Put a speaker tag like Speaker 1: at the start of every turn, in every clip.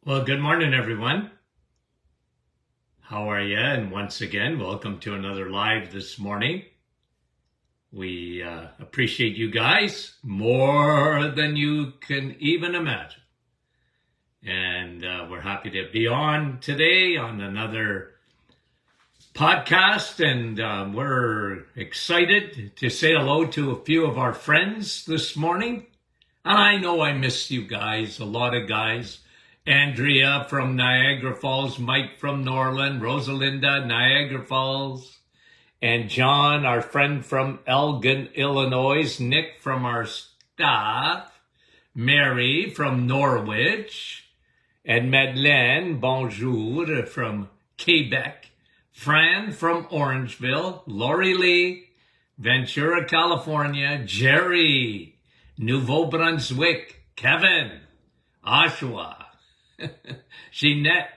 Speaker 1: Well, good morning, everyone. How are you? And once again, welcome to another live this morning. We appreciate you guys more than you can even imagine. And we're happy to be on today on another podcast. And we're excited to say hello to a few of our friends this morning. And I know I missed you guys, a lot of guys. Andrea from Niagara Falls, Mike from Norland, Rosalinda, Niagara Falls, and John, our friend from Elgin, Illinois, Nick from our staff, Mary from Norwich, and Madeleine, bonjour, from Quebec, Fran from Orangeville, Lori Lee, Ventura, California, Jerry, Nouveau Brunswick, Kevin, Oshawa, Jeanette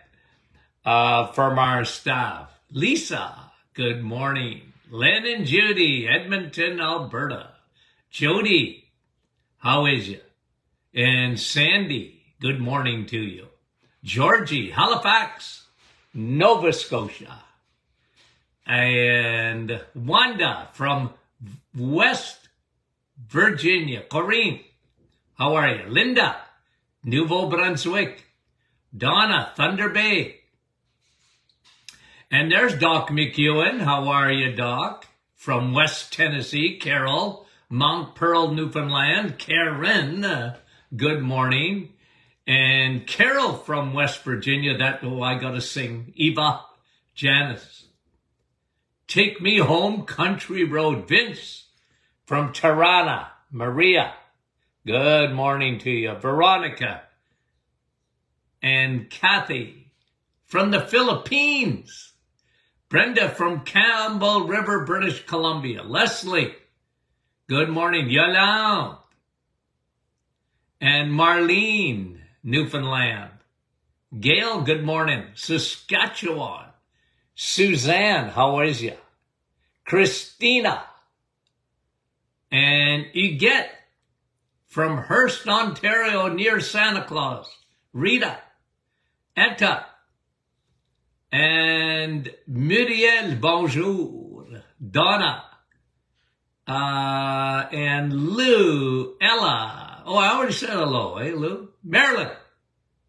Speaker 1: from our staff. Lisa, good morning. Len and Judy, Edmonton, Alberta. Jody, how is you? And Sandy, good morning to you. Georgie, Halifax, Nova Scotia. And Wanda from West Virginia. Corinne, how are you? Linda, Nouveau Brunswick. Donna, Thunder Bay. And there's Doc McEwen. How are you, Doc? From West Tennessee. Carol, Mount Pearl, Newfoundland. Karen, good morning. And Carol from West Virginia. I gotta sing. Eva, Janice. Take Me Home, Country Road. Vince from Tirana. Maria, good morning to you. Veronica. And Kathy from the Philippines. Brenda from Campbell River, British Columbia. Leslie, good morning. Yolande. And Marlene, Newfoundland. Gail, good morning. Saskatchewan. Suzanne, how is you? Christina. And Huguette from Hearst, Ontario, near Santa Claus. Rita. Etta, and Muriel, bonjour. Donna, and Lou, Ella. Oh, I already said hello, eh, Lou? Marilyn,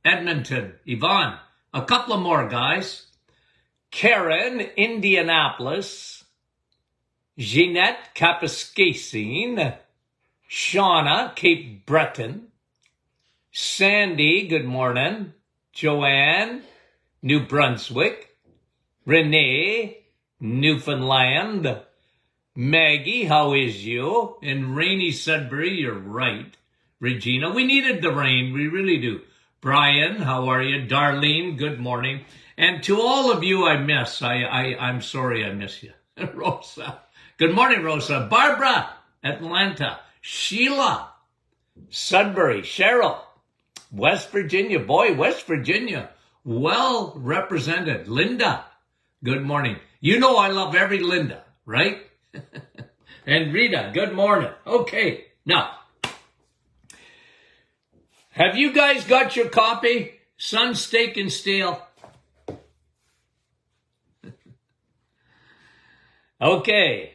Speaker 1: Edmonton, Yvonne. A couple of more, guys. Karen, Indianapolis. Jeanette, Kapuskasing. Shauna, Cape Breton. Sandy, good morning. Joanne, New Brunswick. Renee, Newfoundland. Maggie, how is you? In rainy Sudbury, you're right. Regina, we needed the rain, we really do. Brian, how are you? Darlene, good morning. And to all of you I miss, I'm sorry I miss you. Rosa, good morning, Rosa. Barbara, Atlanta. Sheila, Sudbury. Cheryl, West Virginia. Boy, West Virginia, well represented. Linda, good morning. You know I love every Linda, right? And Rita, good morning. Okay, now, have you guys got your copy? Sun, Steak, and Steel. Okay,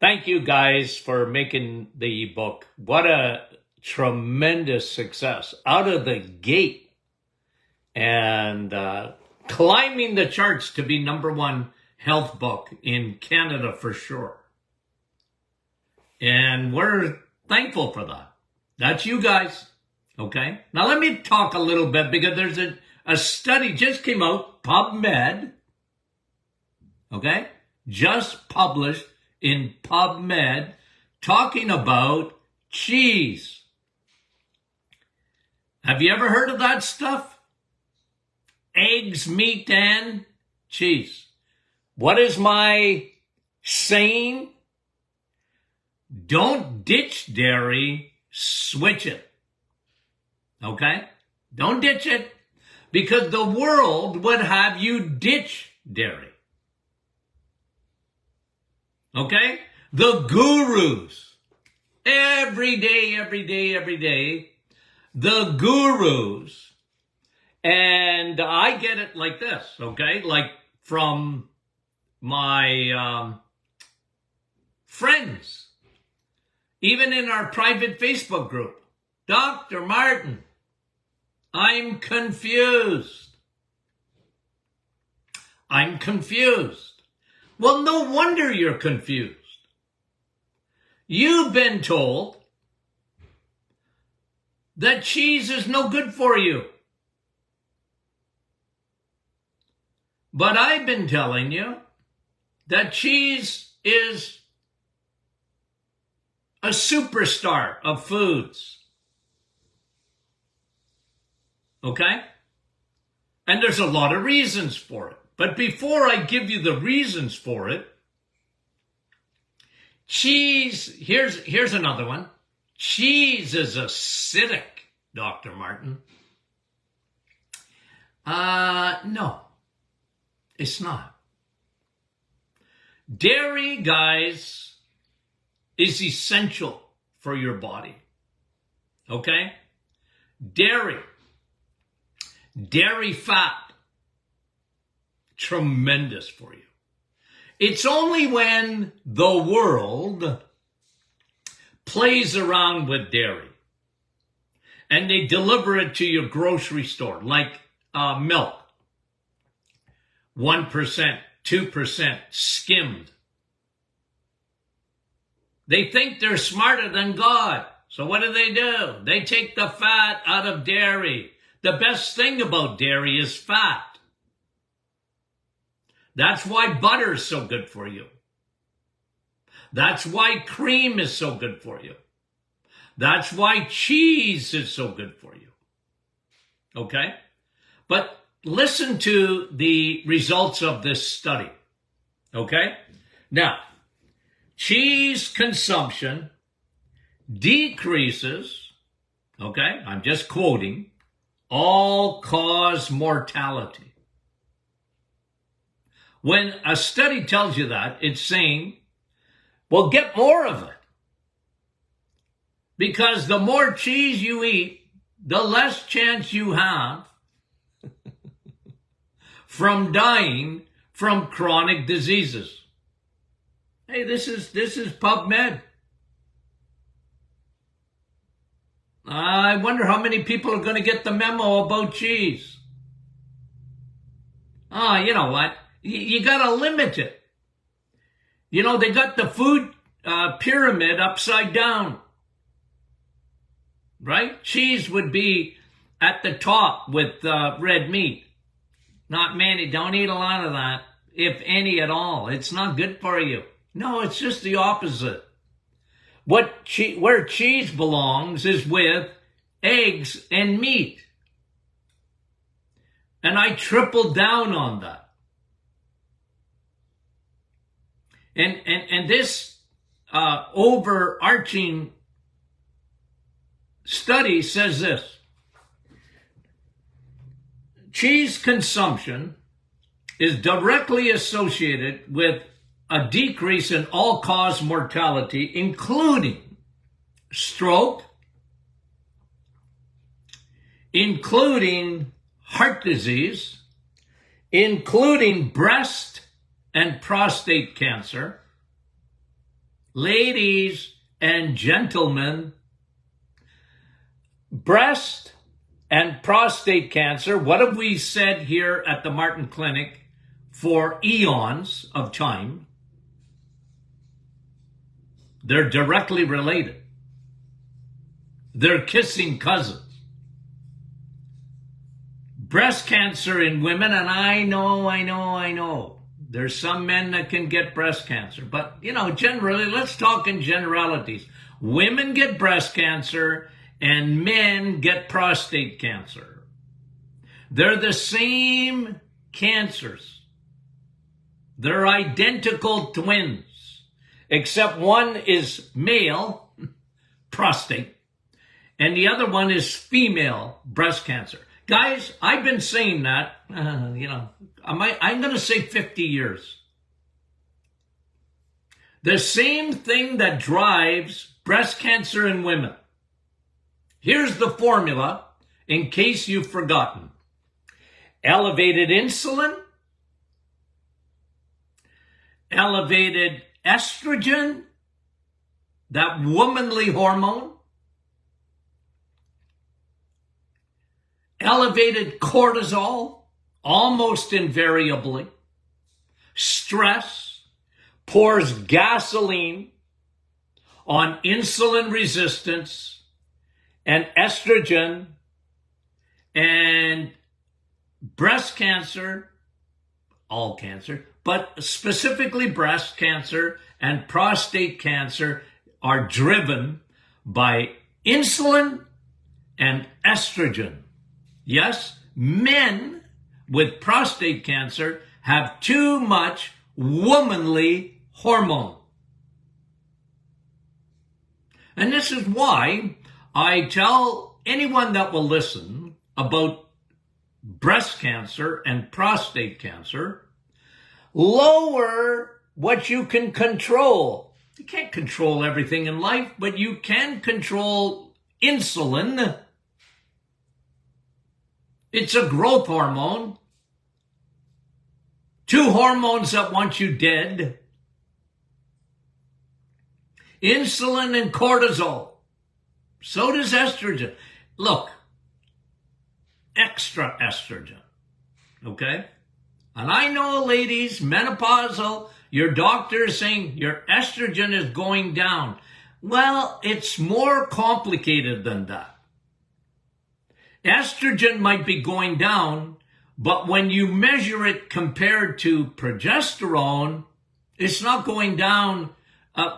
Speaker 1: thank you guys for making the book. What a tremendous success out of the gate, and climbing the charts to be #1 health book in Canada for sure. And we're thankful for that. That's you guys. Okay, now let me talk a little bit, because there's a study just came out, PubMed, okay, just published in PubMed, talking about cheese. Have you ever heard of that stuff? Eggs, meat, and cheese. What is my saying? Don't ditch dairy, switch it. Okay? Don't ditch it, because the world would have you ditch dairy. Okay? The gurus. Every day, the gurus And I get it like this, okay? Like from my friends, even in our private Facebook group. Dr. Martin, I'm confused. I'm confused. Well, no wonder you're confused. You've been told that cheese is no good for you. But I've been telling you that cheese is a superstar of foods. Okay? And there's a lot of reasons for it. But before I give you the reasons for it, cheese, here's another one. Cheese is acidic, Dr. Martin. No, it's not. Dairy, guys, is essential for your body. Okay? Dairy fat, tremendous for you. It's only when the world plays around with dairy and they deliver it to your grocery store, like milk, 1%, 2% skimmed. They think they're smarter than God. So what do? They take the fat out of dairy. The best thing about dairy is fat. That's why butter is so good for you. That's why cream is so good for you. That's why cheese is so good for you. Okay? But listen to the results of this study. Okay? Now, cheese consumption decreases, okay, I'm just quoting, all-cause mortality. When a study tells you that, it's saying, well, get more of it. Because the more cheese you eat, the less chance you have from dying from chronic diseases. Hey, this is PubMed. I wonder how many people are going to get the memo about cheese. You know what? You got to limit it. You know, they got the food pyramid upside down. Right? Cheese would be at the top with red meat. Not many. Don't eat a lot of that, if any at all. It's not good for you. No, it's just the opposite. Where cheese belongs is with eggs and meat. And I tripled down on that. And this overarching study says this. Cheese consumption is directly associated with a decrease in all-cause mortality, including stroke, including heart disease, including breast and prostate cancer. Ladies and gentlemen, breast and prostate cancer, what have we said here at the Martin Clinic for eons of time? They're directly related. They're kissing cousins. Breast cancer in women, and I know. There's some men that can get breast cancer. But, you know, generally, let's talk in generalities. Women get breast cancer and men get prostate cancer. They're the same cancers. They're identical twins, except one is male, prostate, and the other one is female, breast cancer. Guys, I've been saying that, I'm going to say 50 years. The same thing that drives breast cancer in women. Here's the formula, in case you've forgotten. elevated insulin, elevated estrogen, that womanly hormone, elevated cortisol, almost invariably, stress pours gasoline on insulin resistance and estrogen and breast cancer, all cancer, but specifically breast cancer and prostate cancer are driven by insulin and estrogen. Yes, men with prostate cancer have too much womanly hormone. And this is why I tell anyone that will listen about breast cancer and prostate cancer, lower what you can control. You can't control everything in life, but you can control insulin. It's a growth hormone. 2 hormones that want you dead. Insulin and cortisol. So does estrogen. Look, extra estrogen. Okay? And I know, ladies, menopausal, your doctor is saying your estrogen is going down. Well, it's more complicated than that. Estrogen might be going down, but when you measure it compared to progesterone, it's not going down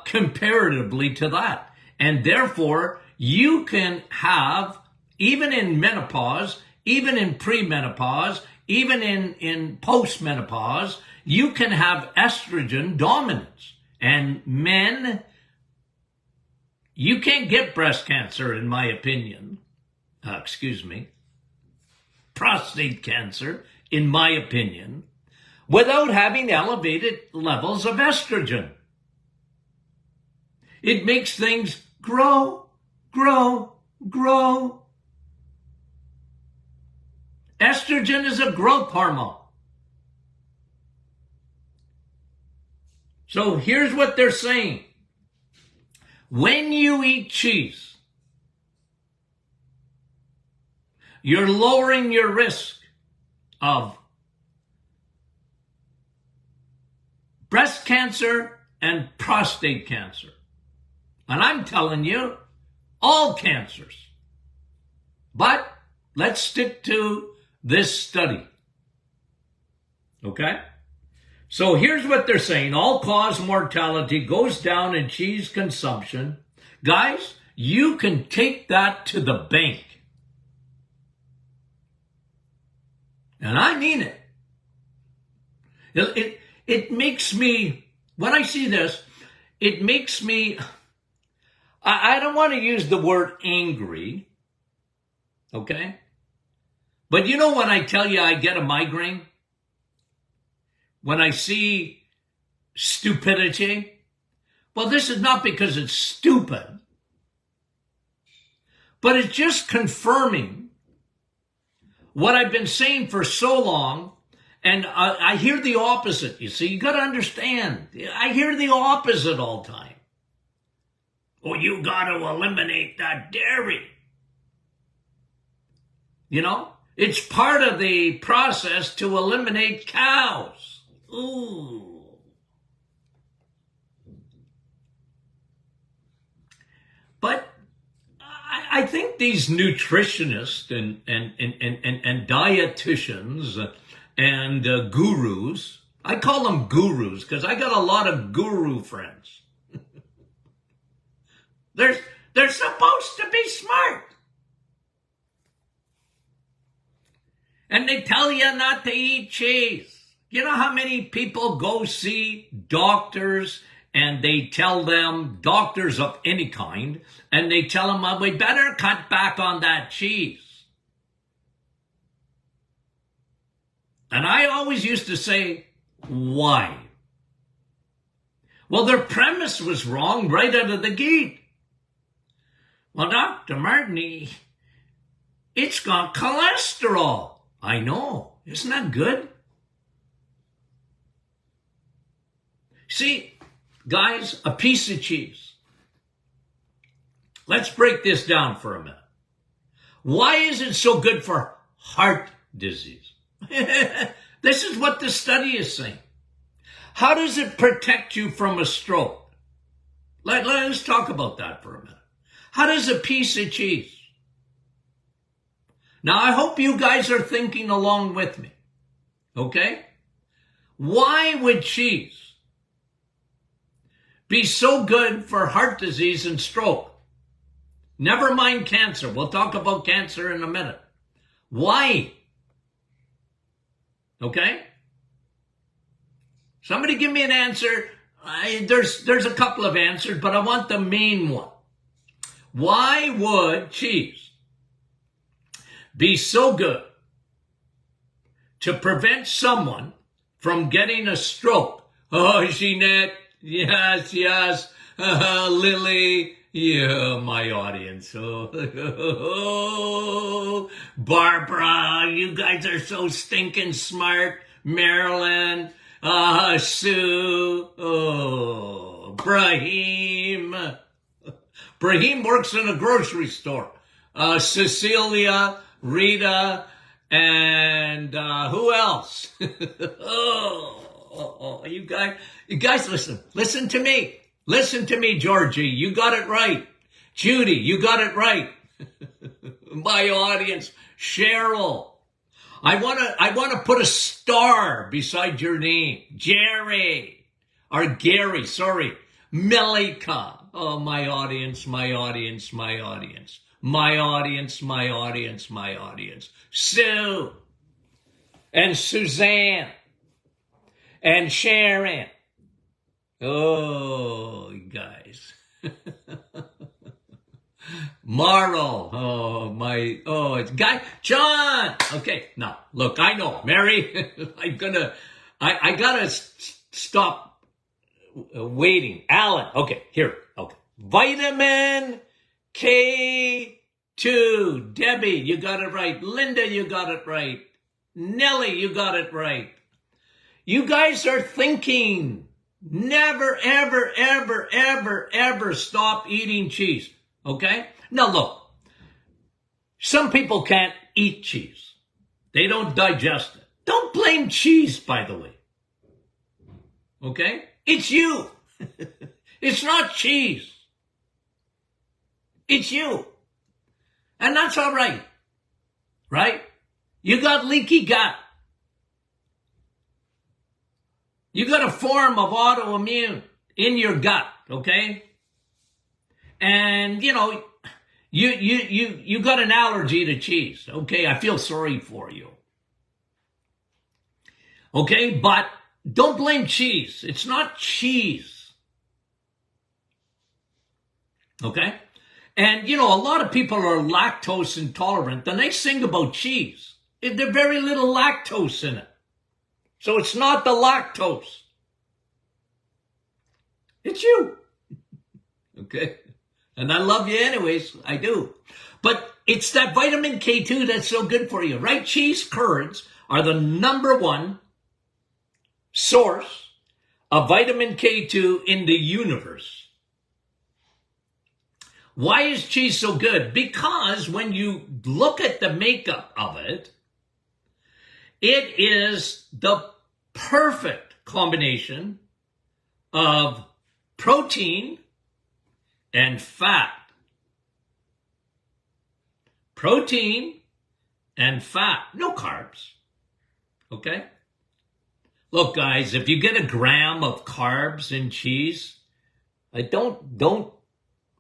Speaker 1: comparatively to that. And therefore, you can have, even in menopause, even in premenopause, even in postmenopause, you can have estrogen dominance. And men, you can't get breast cancer, in my opinion. Prostate cancer, in my opinion, without having elevated levels of estrogen. It makes things grow, grow, grow. Estrogen is a growth hormone. So here's what they're saying. When you eat cheese, you're lowering your risk of breast cancer and prostate cancer. And I'm telling you, all cancers. But let's stick to this study. Okay? So here's what they're saying. All-cause mortality goes down in cheese consumption. Guys, you can take that to the bank. And I mean it. It makes me, when I see this, it makes me, I don't want to use the word angry, okay? But you know when I tell you I get a migraine? When I see stupidity? Well, this is not because it's stupid, but it's just confirming what I've been saying for so long, and I hear the opposite. You see, you got to understand. I hear the opposite all the time. Oh, you got to eliminate that dairy. You know, it's part of the process to eliminate cows. Ooh. But I think these nutritionists and dietitians and gurus, I call them gurus because I got a lot of guru friends. They're supposed to be smart. And they tell you not to eat cheese. You know how many people go see doctors and they tell them, doctors of any kind, and they tell them, well, we better cut back on that cheese. And I always used to say, why? Well, their premise was wrong right out of the gate. Well, Dr. Martin, it's got cholesterol. I know. Isn't that good? See, guys, a piece of cheese. Let's break this down for a minute. Why is it so good for heart disease? This is what the study is saying. How does it protect you from a stroke? Let's talk about that for a minute. How does a piece of cheese? Now, I hope you guys are thinking along with me. Okay? Why would cheese be so good for heart disease and stroke? Never mind cancer. We'll talk about cancer in a minute. Why? Okay? Somebody give me an answer. There's a couple of answers, but I want the main one. Why would cheese be so good to prevent someone from getting a stroke? Oh, Jeanette, yes. Lily, yeah, my audience. Oh, Barbara, you guys are so stinking smart. Marilyn, Sue, oh, Brahim. Brahim works in a grocery store. Cecilia, Rita, and who else? You guys listen to me. Listen to me, Georgie. You got it right. Judy, you got it right. My audience, Cheryl. I want to put a star beside your name. Jerry. Or Gary, sorry. Melika. Oh, my audience. Sue. And Suzanne. And Sharon. Oh, guys. Marl. It's Guy. John. Okay, now, look, I know. Mary, I gotta stop waiting. Alan. Okay, here. Okay. Vitamin K2. Debbie, you got it right. Linda, you got it right. Nellie, you got it right. You guys are thinking. Never, ever stop eating cheese. Okay? Now look, some people can't eat cheese. They don't digest it. Don't blame cheese, by the way. Okay? It's you. It's not cheese. It's you. And that's all right. Right? You got leaky gut. You got a form of autoimmune in your gut, okay? And, you got an allergy to cheese, okay? I feel sorry for you. Okay, but don't blame cheese. It's not cheese. Okay? And, a lot of people are lactose intolerant. The nice thing about cheese is there's very little lactose in it. So it's not the lactose. It's you. Okay? And I love you anyways. I do. But it's that vitamin K2 that's so good for you, right? Cheese curds are the #1 source of vitamin K2 in the universe. Why is cheese so good? Because when you look at the makeup of it, it is the perfect combination of protein and fat. Protein and fat. No carbs. Okay? Look, guys, if you get a gram of carbs in cheese, don't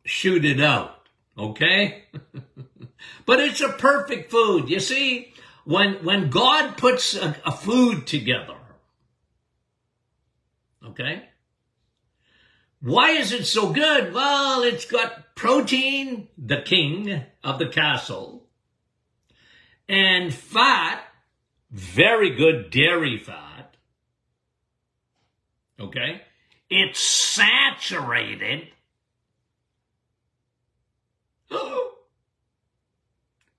Speaker 1: shoot it out. Okay? But it's a perfect food. You see, when God puts a food together, okay? Why is it so good? Well, it's got protein, the king of the castle, and fat, very good dairy fat, okay? It's saturated.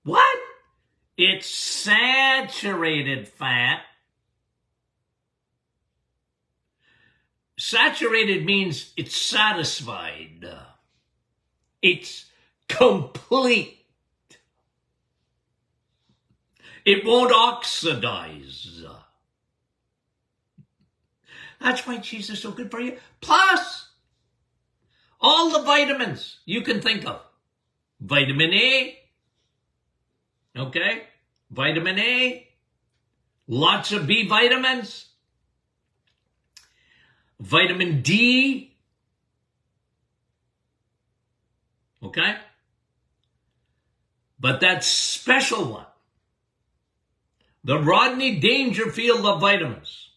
Speaker 1: What? It's saturated fat. Saturated means it's satisfied. It's complete. It won't oxidize. That's why cheese is so good for you. Plus, all the vitamins you can think of. Vitamin A. Okay? Vitamin A. Lots of B vitamins. Vitamin D. Okay? But that special one, the Rodney Dangerfield of vitamins,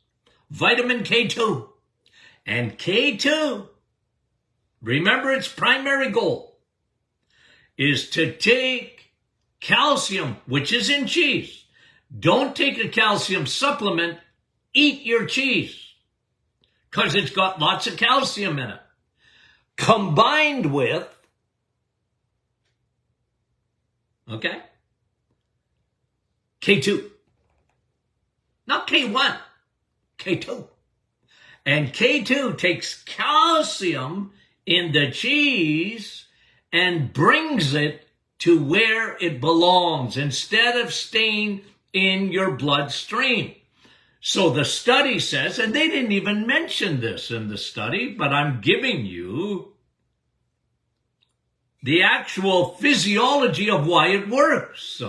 Speaker 1: vitamin K2. And K2, remember its primary goal is to take calcium, which is in cheese. Don't take a calcium supplement, eat your cheese, because it's got lots of calcium in it. Combined with, okay, K2. Not K1, K2. And K2 takes calcium in the cheese and brings it to where it belongs instead of staying in your bloodstream. So the study says, and they didn't even mention this in the study, but I'm giving you the actual physiology of why it works.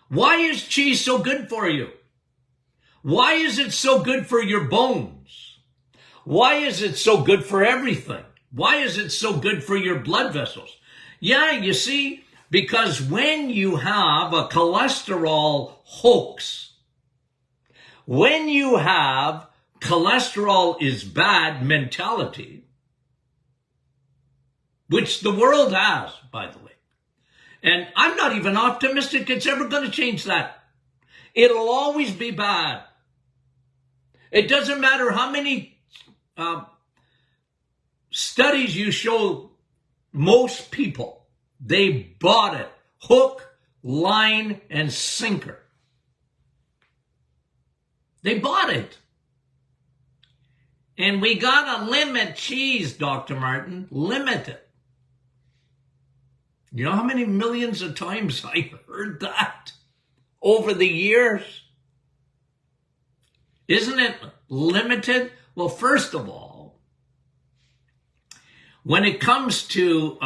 Speaker 1: Why is cheese so good for you? Why is it so good for your bones? Why is it so good for everything? Why is it so good for your blood vessels? Yeah, you see, because when you have a cholesterol hoax, when you have cholesterol is bad mentality, which the world has, by the way, and I'm not even optimistic it's ever going to change that. It'll always be bad. It doesn't matter how many studies you show most people. They bought it. Hook, line, and sinker. They bought it. And we got to limit cheese, Dr. Martin. Limit it. You know how many millions of times I heard that over the years? Isn't it limited? Well, first of all, when it comes to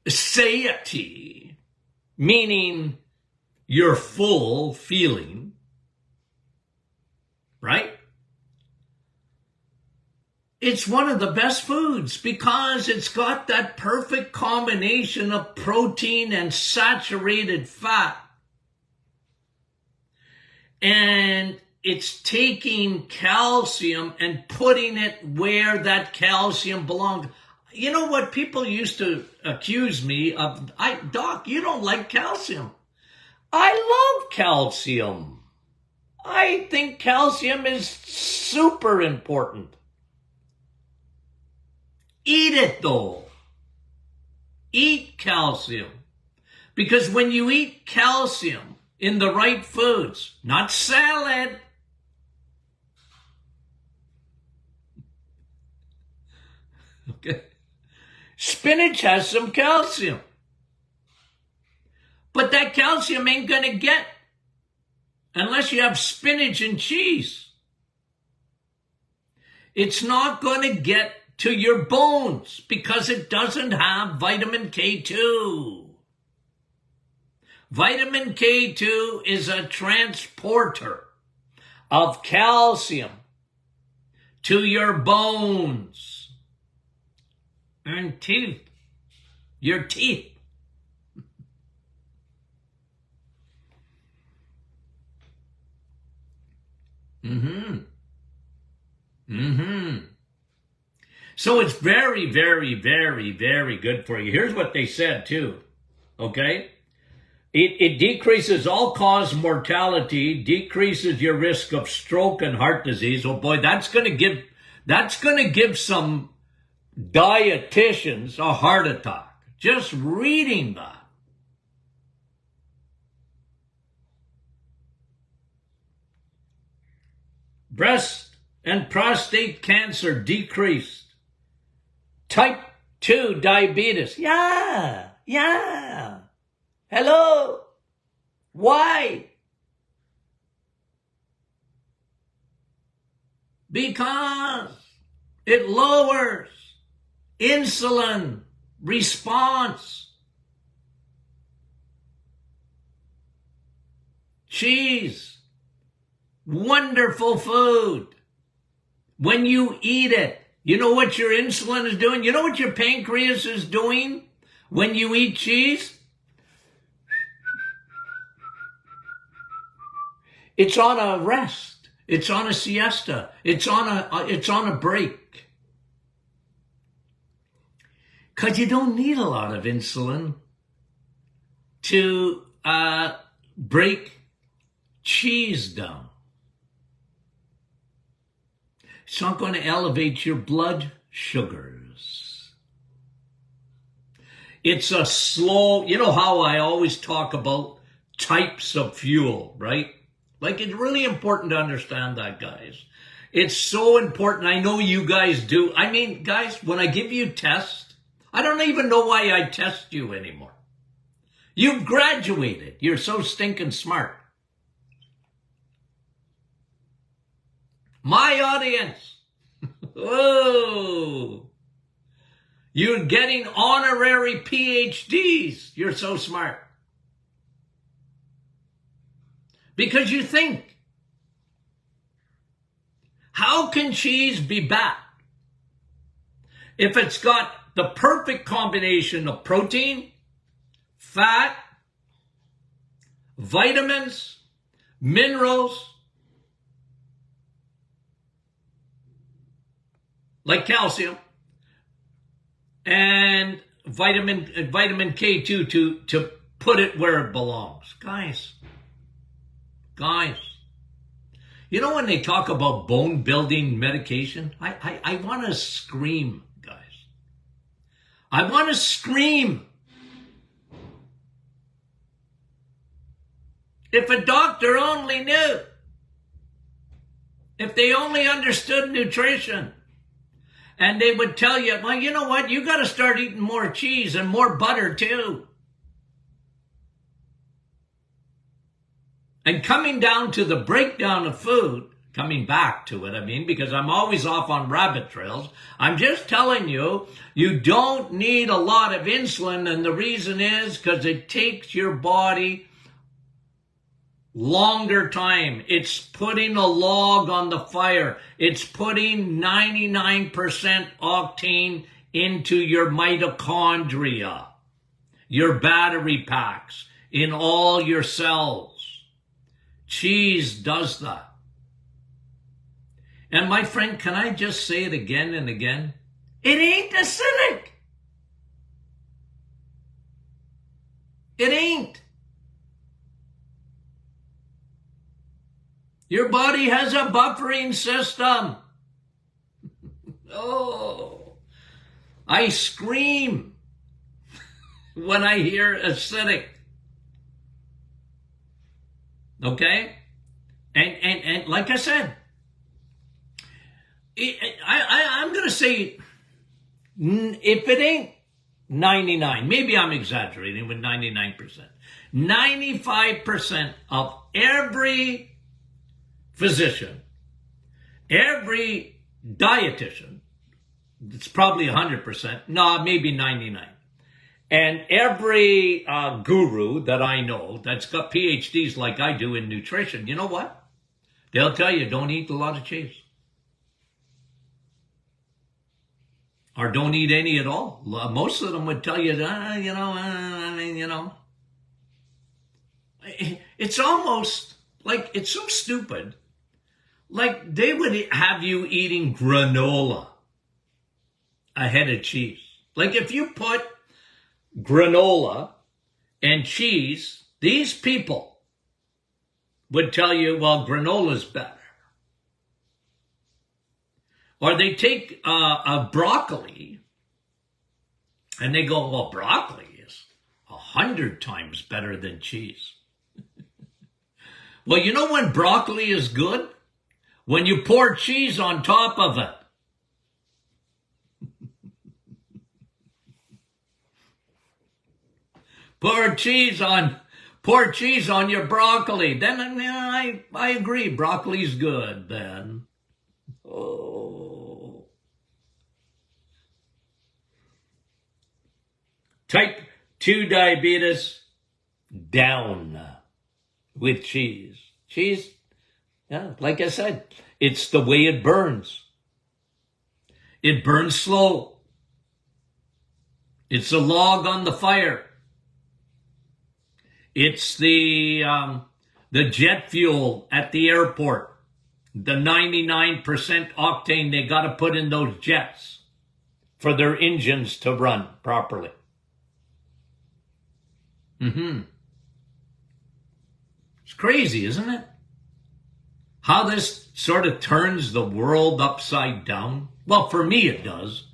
Speaker 1: satiety, meaning your full feeling, right? It's one of the best foods because it's got that perfect combination of protein and saturated fat. And it's taking calcium and putting it where that calcium belongs. You know what people used to accuse me of? Doc, you don't like calcium. I love calcium. I think calcium is super important. Eat it though. Eat calcium. Because when you eat calcium in the right foods, not salad, okay, spinach has some calcium. But that calcium ain't going to get unless you have spinach and cheese. It's not going to get to your bones because it doesn't have vitamin K2. Vitamin K2 is a transporter of calcium to your bones and teeth. Your teeth. So it's very, very, very, very good for you. Here's what they said too, okay? It decreases all-cause mortality, decreases your risk of stroke and heart disease. Oh boy, that's going to give some dietitians a heart attack. Just reading that. Breast and prostate cancer decreased. Type 2 diabetes. Yeah. Hello. Why? Because it lowers insulin response. Cheese, wonderful food. When you eat it, you know what your insulin is doing? You know what your pancreas is doing when you eat cheese? It's on a rest. It's on a siesta. It's on a break. Because you don't need a lot of insulin to break cheese down. It's not going to elevate your blood sugars. It's a slow, you know how I always talk about types of fuel, right? Like, it's really important to understand that, guys. It's so important. I know you guys do. I mean, guys, when I give you tests, I don't even know why I test you anymore. You've graduated. You're so stinking smart. My audience. Oh, you're getting honorary PhDs. You're so smart. Because you think, how can cheese be bad if it's got the perfect combination of protein, fat, vitamins, minerals, like calcium, and vitamin K2 to put it where it belongs. Guys, you know when they talk about bone building medication, I want to scream, guys. I want to scream. If a doctor only knew, if they only understood nutrition, and they would tell you, well, you know what, you got to start eating more cheese and more butter too. And coming down to the breakdown of food, coming back to it, I mean, because I'm always off on rabbit trails. I'm just telling you, you don't need a lot of insulin. And the reason is because it takes your body longer time. It's putting a log on the fire. It's putting 99% octane into your mitochondria, your battery packs, in all your cells. Cheese does that. And my friend, can I just say it again and again? It ain't acidic. It ain't. Your body has a buffering system. Oh, I scream when I hear acidic. Okay? And like I said, I'm going to say, if it ain't 99, maybe I'm exaggerating with 99%. 95% of every physician, every dietitian, it's probably 100%, no, maybe 99. And every guru that I know that's got PhDs like I do in nutrition, you know what? They'll tell you, don't eat a lot of cheese. Or don't eat any at all. Most of them would tell you, It's almost like, it's so stupid. Like they would have you eating granola ahead of cheese. Like if you put granola and cheese, these people would tell you, well, granola's better. Or they take a broccoli And they go, well, broccoli is 100 times better than cheese. Well, you know when broccoli is good? When you pour cheese on top of it. Pour cheese on your broccoli. Then I agree, broccoli's good then. Oh. Type 2 diabetes, down with cheese. Cheese, yeah, like I said, it's the way it burns. It burns slow. It's a log on the fire. It's the jet fuel at the airport, the 99% octane they got to put in those jets for their engines to run properly. It's crazy, isn't it? How this sort of turns the world upside down. Well, for me it does.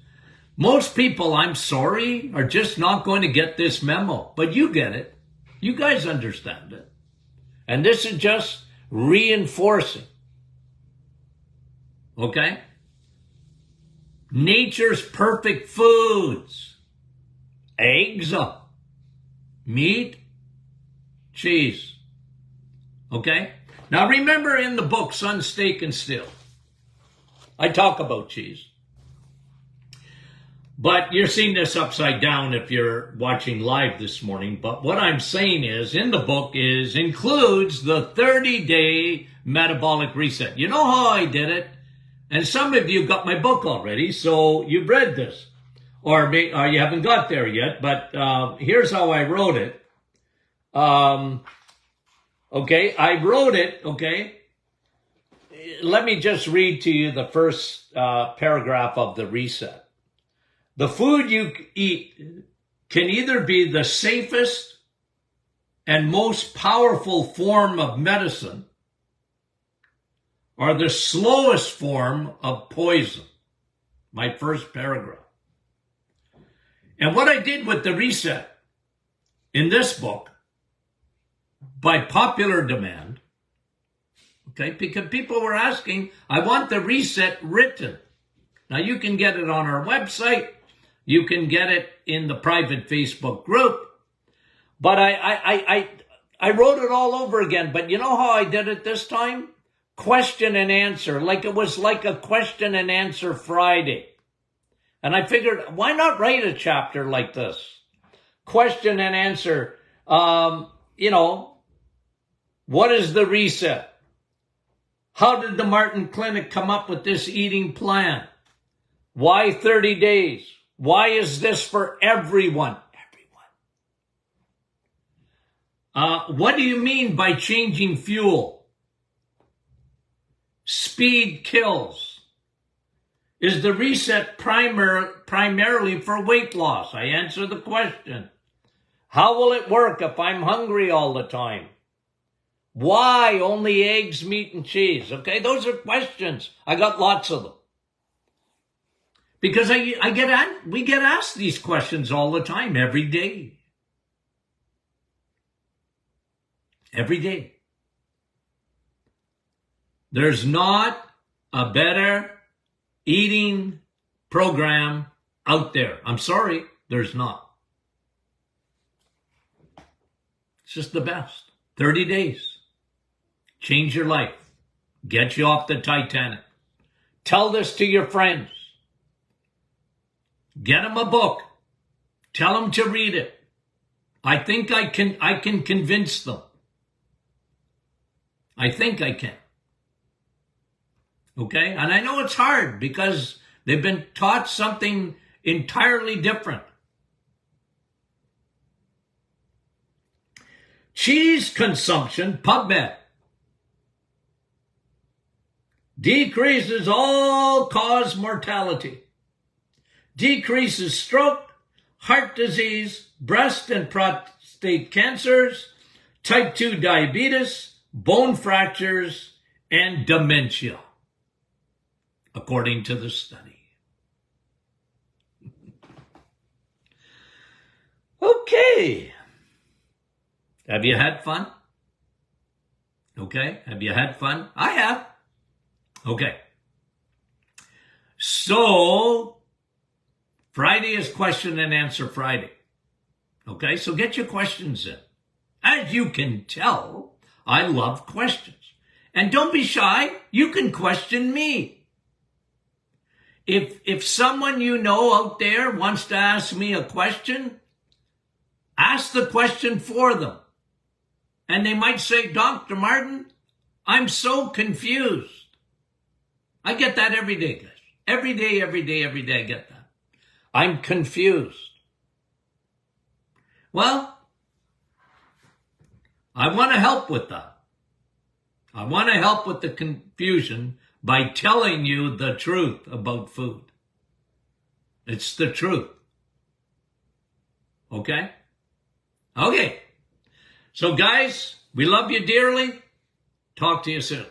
Speaker 1: Most people, I'm sorry, are just not going to get this memo, but you get it. You guys understand it. And this is just reinforcing. Okay? Nature's perfect foods. Eggs, meat, cheese. Okay? Now remember in the book, Sun, Steak, and Still, I talk about cheese. But you're seeing this upside down if you're watching live this morning. But what I'm saying is, in the book includes the 30-day metabolic reset. You know how I did it? And some of you got my book already, so you've read this. Or you haven't got there yet, but here's how I wrote it. Okay, I wrote it, okay. Let me just read to you the first paragraph of the reset. The food you eat can either be the safest and most powerful form of medicine or the slowest form of poison. My first paragraph. And what I did with the reset in this book, by popular demand, okay, because people were asking, I want the reset written. Now you can get it on our website. You can get it in the private Facebook group. But I wrote it all over again. But you know how I did it this time? Question and answer. Like it was like a question and answer Friday. And I figured, why not write a chapter like this? Question and answer. What is the reset? How did the Martin Clinic come up with this eating plan? Why 30 days? Why is this for everyone? What do you mean by changing fuel? Speed kills. Is the reset primarily for weight loss? I answer the question. How will it work if I'm hungry all the time? Why only eggs, meat, and cheese? Okay, those are questions. I got lots of them. Because we get asked these questions all the time, every day. Every day. There's not a better eating program out there. I'm sorry, there's not. It's just the best. 30 days. Change your life. Get you off the Titanic. Tell this to your friends. Get them a book. Tell them to read it. I think I can convince them. I think I can. Okay? And I know it's hard because they've been taught something entirely different. Cheese consumption, PubMed, decreases all-cause mortality, decreases stroke, heart disease, breast and prostate cancers, type 2 diabetes, bone fractures, and dementia, according to the study. Okay. Have you had fun? Okay. Have you had fun? I have. Okay. So, Friday is question and answer Friday. Okay, so get your questions in. As you can tell, I love questions. And don't be shy. You can question me. If someone you know out there wants to ask me a question, ask the question for them. And they might say, Dr. Martin, I'm so confused. I get that every day, guys. Every day I get that. I'm confused. Well, I want to help with that. I want to help with the confusion by telling you the truth about food. It's the truth. Okay? Okay. So guys, we love you dearly. Talk to you soon.